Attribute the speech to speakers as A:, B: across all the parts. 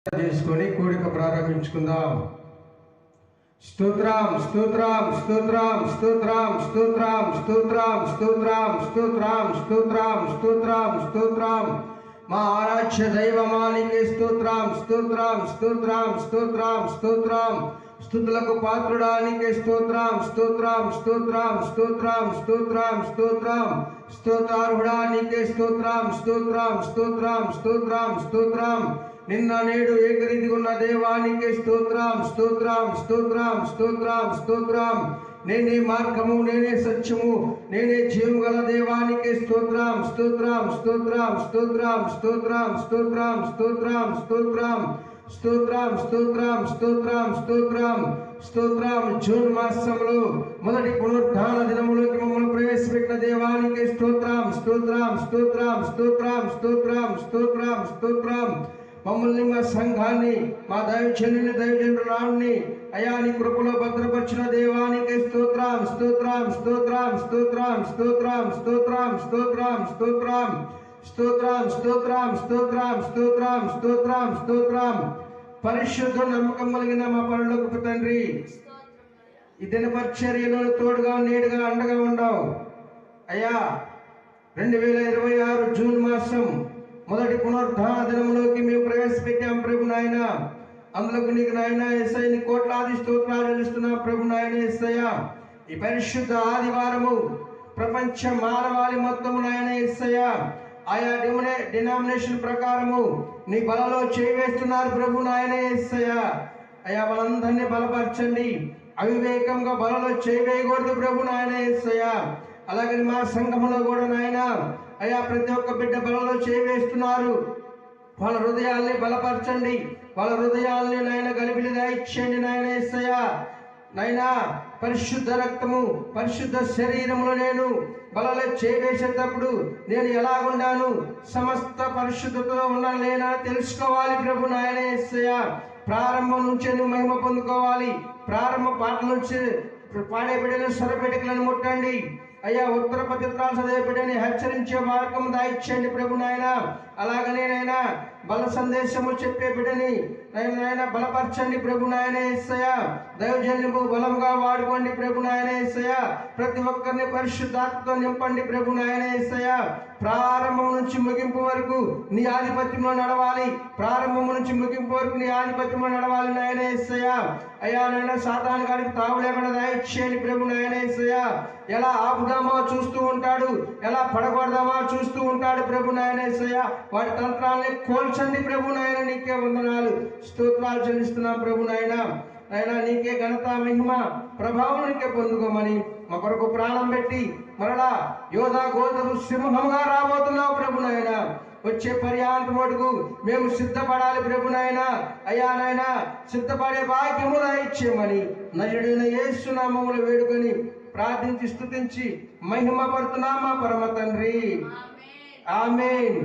A: చేసుకొని కూడిక ప్రారంభించుకుందాం. స్తోత్రం స్తోత్రం స్తోత్రం స్తోత్రం స్తోత్రం స్తోత్రం స్తోత్రం స్తోత్రం స్తోత్రం స్తోత్రం స్తోత్రం మా ఆరాధ్య దైవమానికి స్తోత్రం స్తోత్రం స్తోత్రం స్తోత్రం స్తోత్రం స్తుతులకు పాత్రుడానికి స్తోత్రం స్తోత్రం స్తోత్రం స్తోత్రం స్తోత్రం స్తోత్రం స్తోత్రార్హుడానికి స్తోత్రం స్తోత్రం స్తోత్రం స్తోత్రం స్తోత్రం నిన్న నేడు ఏకరీతిగా ఉన్న దేవానికి స్తోత్రం స్తోత్రం స్తోత్రం స్తోత్రం స్తోత్రం నేనే మార్గము నేనే సత్యము నేనే జీవము గల దేవానికి స్తోత్రం స్తోత్రం స్తోత్రం స్తోత్రం స్తోత్రం స్తోత్రం స్తోత్రం స్తోత్రం స్తోత్రం స్తోత్రం స్తోత్రం స్తోత్రం స్తోత్రం జూన్ మాసంలో మొదటి పునరుద్ధాన దినములోకి మమ్మల్ని ప్రవేశపెట్టిన దేవానికి స్తోత్రం స్తోత్రం స్తోత్రం స్తోత్రం స్తోత్రం స్తోత్రం స్తోత్రం మమ్మల్ని మా సంఘాన్ని మా దైవజనుని దైవజనురాన్ని అయా నీ కృపలో భద్రపరిచిన దేవానికి స్తోత్రం స్తోత్రం స్తోత్రం స్తోత్రం స్తోత్రం స్తోత్రం స్తోత్రం స్తోత్రం స్తోత్రం స్తోత్రం స్తోత్రం స్తోత్రం స్తోత్రం స్తోత్రం పరిశుద్ధ నమ్మకం కలిగిన మా పరలోకపు తండ్రి, ఈ దిన పరిచర్యలో తోడుగా నీడుగా అండగా ఉండవు అయ్యా. 2026 జూన్ మాసం మొదటి పునరుద్ధాన దినంలోకి మేము ప్రవేశపెట్టాం ప్రభు నాయన. అందులోకి నీకు నాయన యేసయ్య నీ కోట్లాది స్తోత్రాలు చెల్లిస్తున్నాం ప్రభు నాయన యేసయ్య. ఈ పరిశుద్ధ ఆదివారము ప్రపంచ మానవాళి మొత్తము నాయన యేసయ్య ఆయా డినామినేషన్ ప్రకారము నీ బలలో చేయివేస్తున్నారు ప్రభు నాయన యేసయ్య. అయా వాళ్ళందరినీ బలపరచండి, అవివేకంగా బలలో చేయివేయకూడదు ప్రభు నాయన యేసయ్య. అలాగే మా సంఘములో కూడా నాయన అయా ప్రతి ఒక్క బిడ్డ బలలో చేయివేస్తున్నారు, వాళ్ళ హృదయాల్ని బలపరచండి, వాళ్ళ హృదయాల్ని నాయన గలిబిలిగా ఇచ్చేయండి నాయన యేసయ్య. నాయనా పరిశుద్ధ రక్తము పరిశుద్ధ శరీరములో నేను బలలో చేవేసేటప్పుడు నేను ఎలాగుండాను, సమస్త పరిశుద్ధతలో ఉండలేనా తెలుసుకోవాలి ప్రభు నాయన యేసయ్య. ప్రారంభం నుంచి నువ్వు మహిమ పొందుకోవాలి. ప్రారంభ పాటల నుంచి పాడే బిడ్డలను స్వరపెటికలను ముట్టండి అయ్యా. ఉత్తర పతిత్రాలు చదివే బిడ్డని హెచ్చరించే మార్గం దాయిచ్చండి ప్రభు నాయన. అలాగనే నైనా బల సందేశము చెప్పే బిడ్డని నాయన బలపరచండి ప్రభు నాయన యేసయ్య. దైవజన్యము బలంగా వాడుకోండి ప్రభు నాయన యేసయ్య. ప్రతి ఒక్కరిని పరిశుద్ధాత్మతో నింపండి ప్రభు నాయన యేసయ్య. ప్రారంభం నుంచి ముగింపు వరకు నీ ఆధిపత్యంలో నడవాలి. ప్రారంభం నుంచి ముగింపు వరకు నీ ఆధిపత్యంలో నడవాలి నాయన యేసయ్య. అయ్యా నాయన సాతాను గారికి తావు లేకుండా దాయిచ్చేయండి ప్రభు నాయన యేసయ్య. ఎలా ఆపుదామో చూస్తూ ఉంటాడు, ఎలా పడగొడదామో చూస్తూ ఉంటాడు ప్రభు నాయన యేసయ్య. వాటి తంత్రాలని కోల్చండి ప్రభు నాయన. నీకే వందనాలు స్తోత్రాలు చెల్లిస్తున్నాం ప్రభు నాయన. నాయన నీకే ఘనత మహిమ ప్రభావం నీకే పొందుకోమని మా కొరకు ప్రాణం పెట్టి మరలా యోధా గోధుమ సింహంగా రాబోతున్నావు ప్రభు నాయన. వచ్చే పర్యాంతం మటుకు మేము సిద్ధపడాలి ప్రభు నాయన. అయ్యా నాయన సిద్ధపడే భాగ్యము ఇచ్చేయమని నజరుడైన యేసు నామములో వేడుకొని ప్రార్థించి స్తుతించి మహిమ పడుతున్నాం మా పరమ తండ్రి. ఆమేన్.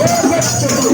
B: Yes,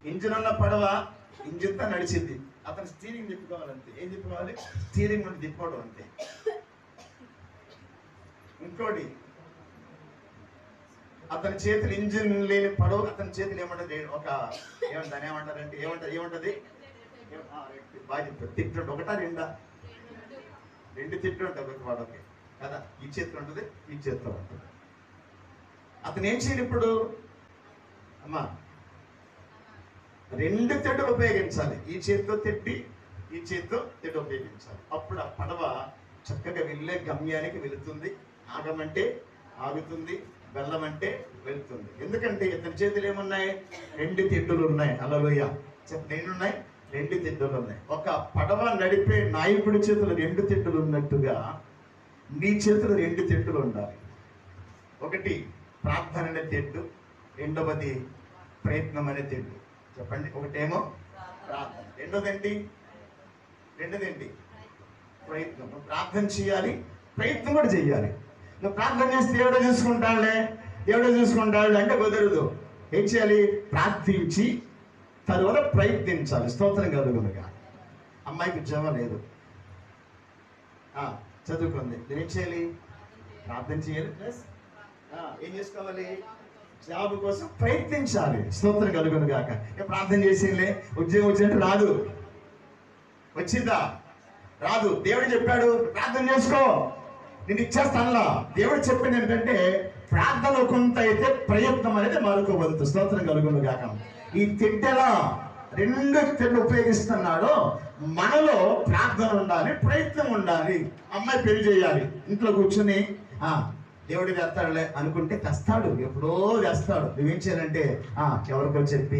B: ఇంజిన్ ఉన్న పడవ ఇంజిన్తో నడిచింది. అతను స్టీరింగ్ తిప్పుకోవాలంతే. ఏం తిప్పుకోవాలి? స్టీరింగ్ నుండి తిప్పుకోవడం అంతే. ఇంకోటి, అతని చేతులు ఇంజిన్ లేని పడవ, అతని చేతులు ఏమంటది? ఒక దాన్ని ఏమంటారంటే ఏమంటది? బాగా చెప్తారు. తిట్టు ఒకటా రెండా? రెండు తిట్లు ఉంటాయి ఒక పడవకి కదా. ఈ చేతిలో ఉంటుంది, ఈ చేతిలో ఉంటుంది. అతను ఏం చేయాలి ఇప్పుడు? అమ్మా, రెండు తెడ్డులు ఉపయోగించాలి. ఈ చేతితో తిట్టి, ఈ చేతితో తిట్టు ఉపయోగించాలి. అప్పుడు ఆ పడవ చక్కగా వెళ్ళే గమ్యానికి వెళుతుంది. ఆగమంటే ఆగుతుంది, వెళ్ళమంటే వెళ్తుంది. ఎందుకంటే ఇతని చేతులు ఏమున్నాయి? రెండు తిట్టులు ఉన్నాయి. హల్లెలూయా. నేనున్నాయి, రెండు తిట్టులు ఉన్నాయి. ఒక పడవ నడిపే నాయకుడి చేతులు రెండు తిట్టులు ఉన్నట్టుగా నీ చేతులు రెండు తిట్టులు ఉండాలి. ఒకటి ప్రార్థన అనే తిట్టు, రెండవది ప్రయత్నం అనే తిట్టు. చెప్పండి. ఒకటేమో ప్రార్థన, రెండోదేంటి? ప్రయత్నం. నువ్వు ప్రార్థన చేయాలి, ప్రయత్నం కూడా చేయాలి. నువ్వు ప్రార్థన చేస్తే దేవుడే చూసుకుంటాడు అంటే కుదరదు. ఏం చేయాలి? ప్రార్థించి తరువాత ప్రయత్నించాలి. స్తోత్రం కలుగునుగా. అమ్మాయికి ఉద్యోగం లేదు, చదువుకుంది. ఏం చేయాలి? ప్రార్థన చేయాలి, ప్లస్ ఏం చేసుకోవాలి? జాబ్ కోసం ప్రయత్నించాలి. స్తోత్రం కలుగును గాక. ప్రార్థన చేసేలే ఉద్యోగం వచ్చినట్టు రాదు. వచ్చిందా? రాదు. దేవుడు చెప్పాడు ప్రార్థన చేసుకో, నేను ఇచ్చేస్తానులా. దేవుడు చెప్పింది ఏంటంటే ప్రార్థన కొంత అయితే ప్రయత్నం అనేది మరొక వంతు. స్తోత్రం కలుగును గాక. ఈ తిట్టెలా రెండు తిట్లు ఉపయోగిస్తున్నాడో మనలో ప్రార్థన ఉండాలి, ప్రయత్నం ఉండాలి. అమ్మాయి పెళ్లి చేయాలి, ఇంట్లో కూర్చుని దేవుడు తెస్తాడులే అనుకుంటే తెస్తాడు, ఎప్పుడో తెస్తాడు. నువ్వేం చేయాలంటే ఎవరికో చెప్పి